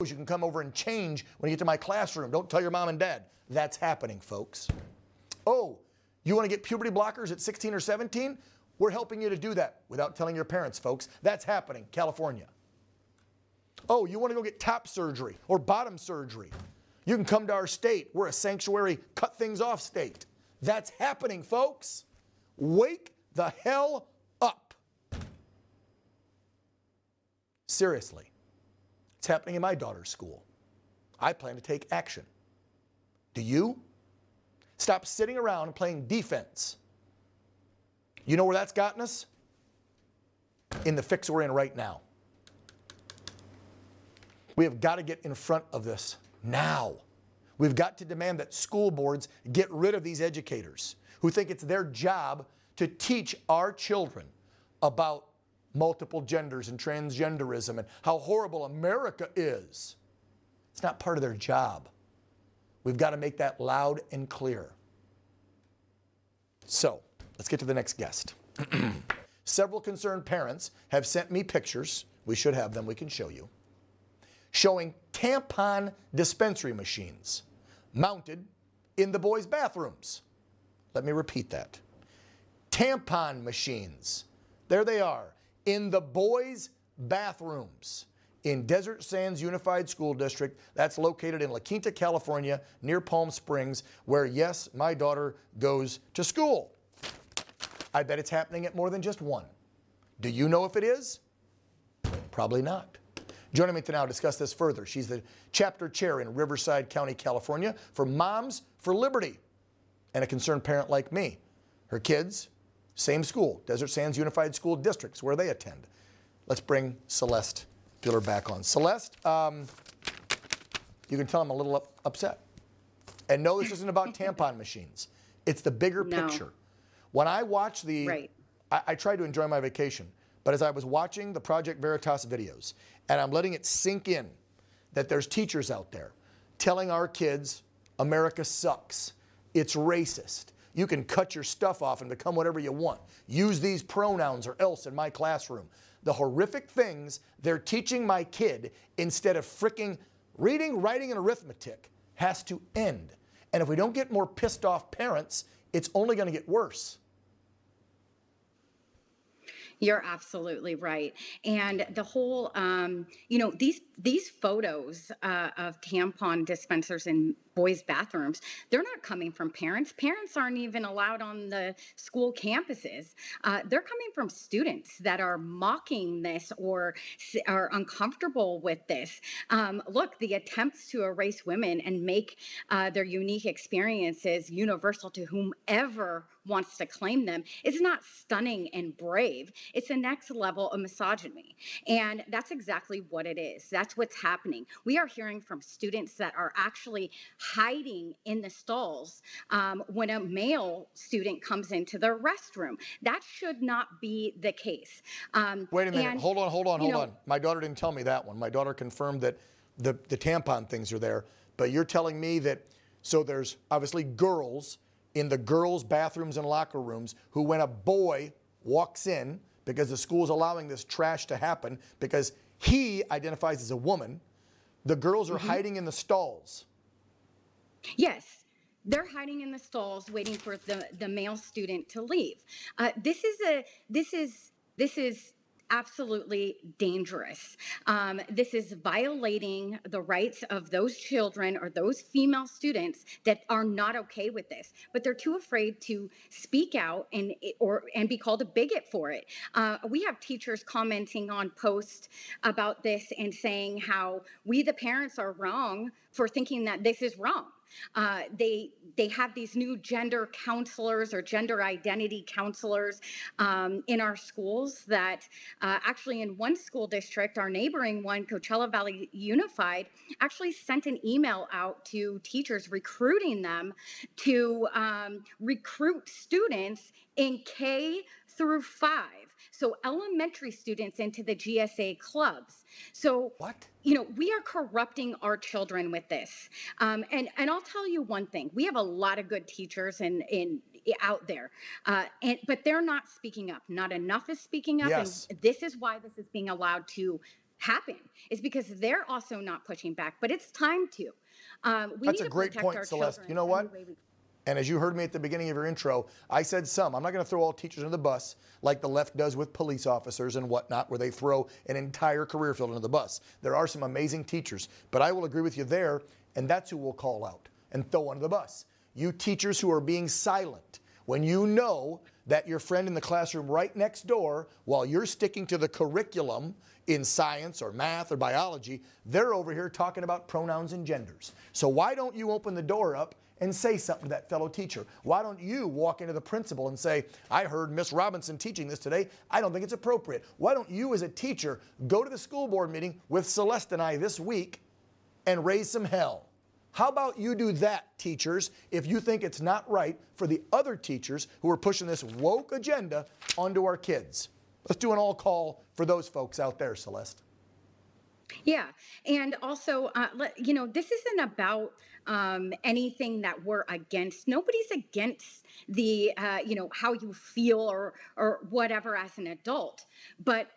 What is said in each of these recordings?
You can come over and change when you get to my classroom. Don't tell your mom and dad. That's happening, folks. Oh, you want to get puberty blockers at 16 or 17? We're helping you to do that without telling your parents, folks. That's happening, California. Oh, you want to go get top surgery or bottom surgery? You can come to our state. We're a sanctuary, cut things off state. That's happening, folks. Wake the hell up. Seriously. It's happening in my daughter's school. I plan to take action. Do you? Stop sitting around and playing defense. You know where that's gotten us? In the fix we're in right now. We have got to get in front of this now. We've got to demand that school boards get rid of these educators who think it's their job to teach our children about multiple genders and transgenderism and how horrible America is. It's not part of their job. We've got to make that loud and clear. So, let's get to the next guest. Several concerned parents have sent me pictures, we should have them, we can show you, showing tampon dispensary machines mounted in the boys' bathrooms. Let me repeat that. Tampon machines, there they are, in the boys' bathrooms in Desert Sands Unified School District. That's located in La Quinta, California, near Palm Springs, where, yes, my daughter goes to school. I bet it's happening at more than just one. Do you know if it is? Probably not. Joining me to now discuss this further, she's the chapter chair in Riverside County, California for Moms for Liberty, and a concerned parent like me. Her kids, same school, Desert Sands Unified School Districts, where they attend. Let's bring Celeste Filler back on. Celeste, you can tell I'm a little upset. And no, this isn't about tampon machines. It's the bigger picture. When I watch the, I tried to enjoy my vacation, but as I was watching the Project Veritas videos, and I'm letting it sink in that there's teachers out there telling our kids, America sucks, it's racist, you can cut your stuff off and become whatever you want, use these pronouns or else in my classroom. The horrific things they're teaching my kid instead of fricking reading, writing, and arithmetic has to end. And if we don't get more pissed off parents, it's only going to get worse. You're absolutely right. And the whole, these photos of tampon dispensers in boys' bathrooms, they're not coming from parents. Parents aren't even allowed on the school campuses. They're coming from students that are mocking this or are uncomfortable with this. Look, the attempts to erase women and make their unique experiences universal to whomever wants to claim them is not stunning and brave. It's the next level of misogyny. And that's exactly what it is. That's what's happening. We are hearing from students that are actually hiding in the stalls when a male student comes into the restroom. That should not be the case. Wait a minute. Hold on. My daughter didn't tell me that one. My daughter confirmed that the tampon things are there. But you're telling me that, so there's obviously girls in the girls' bathrooms and locker rooms who, when a boy walks in, because the school's allowing this trash to happen, because he identifies as a woman, the girls are hiding in the stalls. Yes, they're hiding in the stalls waiting for the male student to leave. This is absolutely dangerous. This is violating the rights of those children or those female students that are not okay with this, but they're too afraid to speak out and be called a bigot for it. We have teachers commenting on posts about this and saying how we, the parents, are wrong for thinking that this is wrong. They have these new gender counselors or gender identity counselors in our schools that actually in one school district, our neighboring one, Coachella Valley Unified, actually sent an email out to teachers recruiting them to recruit students in K through 5. So elementary students into the GSA clubs. So, we are corrupting our children with this. And I'll tell you one thing, we have a lot of good teachers out there, but they're not speaking up. Not enough is speaking up. Yes. And this is why this is being allowed to happen is because they're also not pushing back, but it's time to. That's a great point, Celeste. You know what? And as you heard me at the beginning of your intro, I said some. I'm not going to throw all teachers under the bus like the left does with police officers and whatnot, where they throw an entire career field under the bus. There are some amazing teachers, but I will agree with you there, and that's who we'll call out and throw under the bus. You teachers who are being silent when you know that your friend in the classroom right next door, while you're sticking to the curriculum in science or math or biology, they're over here talking about pronouns and genders. So why don't you open the door up and say something to that fellow teacher? Why don't you walk into the principal and say, I heard Miss Robinson teaching this today. I don't think it's appropriate. Why don't you as a teacher go to the school board meeting with Celeste and I this week and raise some hell? How about you do that, teachers, if you think it's not right for the other teachers who are pushing this woke agenda onto our kids? Let's do an all call for those folks out there, Celeste. Yeah. And also, this isn't about anything that we're against. Nobody's against the, how you feel or whatever as an adult. But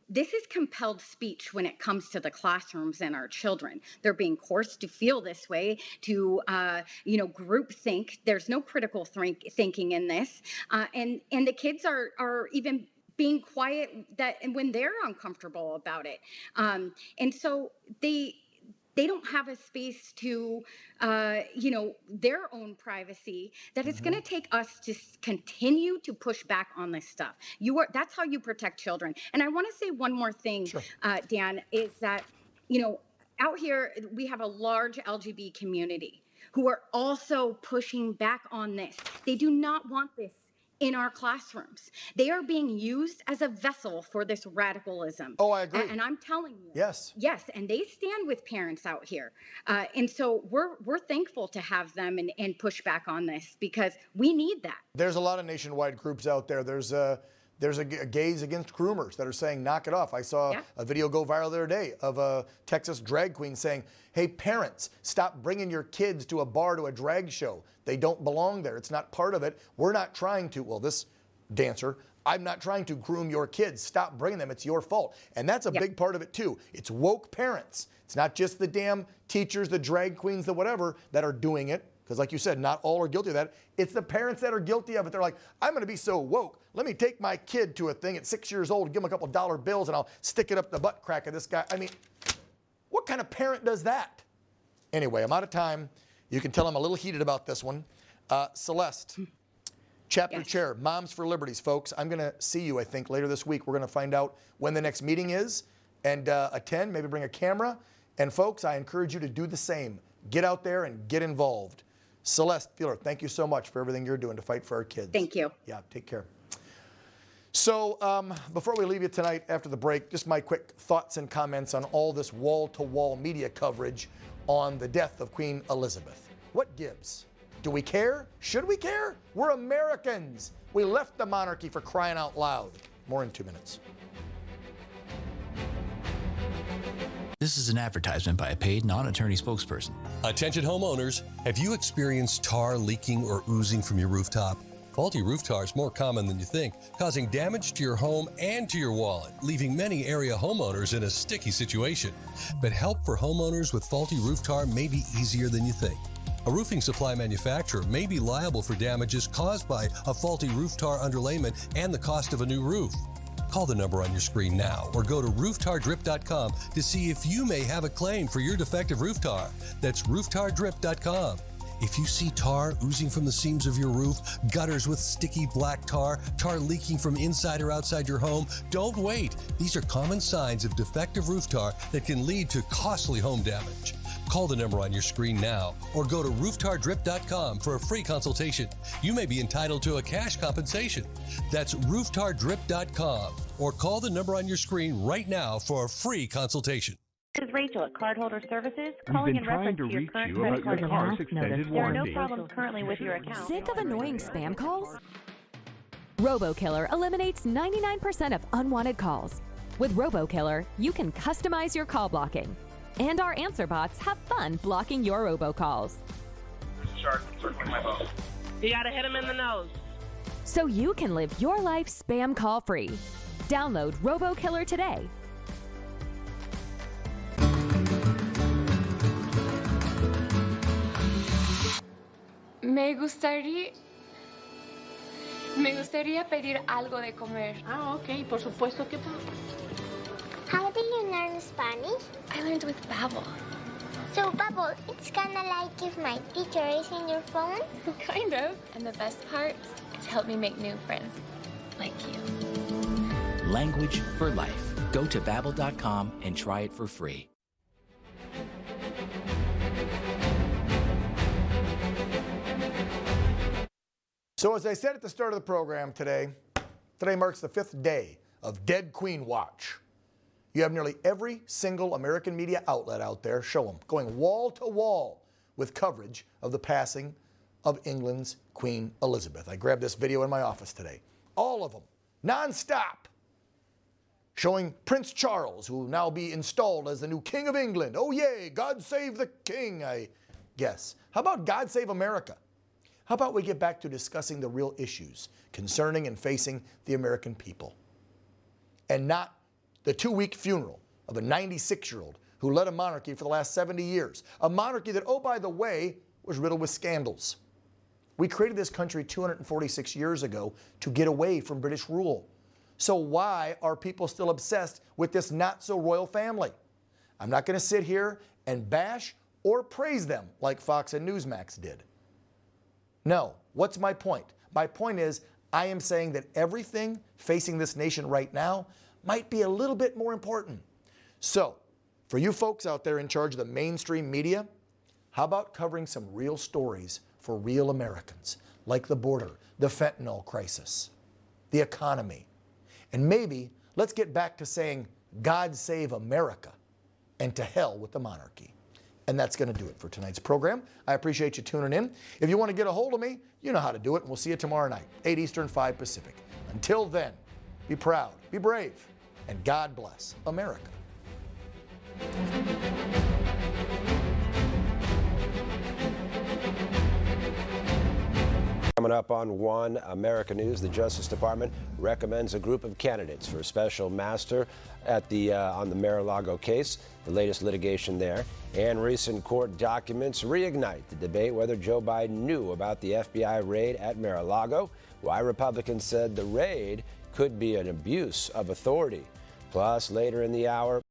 this is compelled speech when it comes to the classrooms and our children. They're being forced to feel this way, to, group think. There's no critical thinking in this. And the kids are even being quiet and when they're uncomfortable about it. And so they don't have a space to, their own privacy, that it's going to take us to continue to push back on this stuff. That's how you protect children. And I want to say one more thing, sure. Dan, is that, out here, we have a large LGBT community who are also pushing back on this. They do not want this in our classrooms. They are being used as a vessel for this radicalism. Oh, I agree. And I'm telling you. Yes. Yes, and they stand with parents out here. And so we're thankful to have them and push back on this because we need that. There's a lot of nationwide groups out there. There's a Gays Against Groomers that are saying, knock it off. I saw a video go viral the other day of a Texas drag queen saying, hey, parents, stop bringing your kids to a bar, to a drag show. They don't belong there. It's not part of it. We're not trying to, this dancer, I'm not trying to groom your kids. Stop bringing them. It's your fault. And that's a big part of it, too. It's woke parents. It's not just the damn teachers, the drag queens, the whatever that are doing it. Because like you said, not all are guilty of that. It's the parents that are guilty of it. They're like, I'm going to be so woke. Let me take my kid to a thing at 6 years old, give him a couple dollar bills, and I'll stick it up the butt crack of this guy. I mean, what kind of parent does that? Anyway, I'm out of time. You can tell I'm a little heated about this one. Celeste, chapter chair, Moms for Liberties, folks. I'm going to see you, I think, later this week. We're going to find out when the next meeting is and attend, maybe bring a camera. And folks, I encourage you to do the same. Get out there and get involved. Celeste Fielder, thank you so much for everything you're doing to fight for our kids. Thank you. Yeah, take care. So before we leave you tonight after the break, just my quick thoughts and comments on all this wall-to-wall media coverage on the death of Queen Elizabeth. What gives? Do we care? Should we care? We're Americans. We left the monarchy, for crying out loud. More in 2 minutes. This is an advertisement by a paid non-attorney spokesperson. Attention homeowners, have you experienced tar leaking or oozing from your rooftop? Faulty roof tar is more common than you think, causing damage to your home and to your wallet, leaving many area homeowners in a sticky situation. But help for homeowners with faulty roof tar may be easier than you think. A roofing supply manufacturer may be liable for damages caused by a faulty roof tar underlayment and the cost of a new roof. Call the number on your screen now or go to rooftardrip.com to see if you may have a claim for your defective roof tar. That's rooftardrip.com. If you see tar oozing from the seams of your roof, gutters with sticky black tar, tar leaking from inside or outside your home, don't wait. These are common signs of defective roof tar that can lead to costly home damage. Call the number on your screen now or go to rooftardrip.com for a free consultation. You may be entitled to a cash compensation. That's rooftardrip.com or call the number on your screen right now for a free consultation. This is Rachel at Cardholder Services, calling in reference to your current credit card account. There are no problems currently with your account. Sick of annoying spam calls? RoboKiller eliminates 99% of unwanted calls. With RoboKiller, you can customize your call blocking. And our answer bots have fun blocking your robocalls. Shark, circling my boat. You gotta hit him in the nose. So you can live your life spam call free. Download RoboKiller today. Me gustaría pedir algo de comer. Ah, ok, por supuesto que... How do you learn Spanish? I learned with Babbel. So, Babbel, it's kinda like if my teacher is in your phone? Kind of. And the best part, it's helped me make new friends. Like you. Language for life. Go to Babbel.com and try it for free. So as I said at the start of the program today marks the 5th day of Dead Queen Watch. You have nearly every single American media outlet out there, show them, going wall to wall with coverage of the passing of England's Queen Elizabeth. I grabbed this video in my office today. All of them, nonstop, showing Prince Charles, who will now be installed as the new King of England. Oh yay, God save the King, I guess. How about God save America? How about we get back to discussing the real issues concerning and facing the American people? And not the 2-week funeral of a 96-year-old who led a monarchy for the last 70 years. A monarchy that, oh, by the way, was riddled with scandals. We created this country 246 years ago to get away from British rule. So why are people still obsessed with this not-so-royal family? I'm not going to sit here and bash or praise them like Fox and Newsmax did. No. What's my point? My point is, I am saying that everything facing this nation right now might be a little bit more important. So, for you folks out there in charge of the mainstream media, how about covering some real stories for real Americans, like the border, the fentanyl crisis, the economy, and maybe let's get back to saying, God save America, and to hell with the monarchy. And that's going to do it for tonight's program. I appreciate you tuning in. If you want to get a hold of me, you know how to do it, and we'll see you tomorrow night, 8 Eastern, 5 Pacific. Until then, be proud, be brave, and God bless America. Coming up on One America News, the Justice Department recommends a group of candidates for a special master at on the Mar-a-Lago case, the latest litigation there, and recent court documents reignite the debate whether Joe Biden knew about the FBI raid at Mar-a-Lago, why Republicans said the raid could be an abuse of authority. Plus, later in the hour,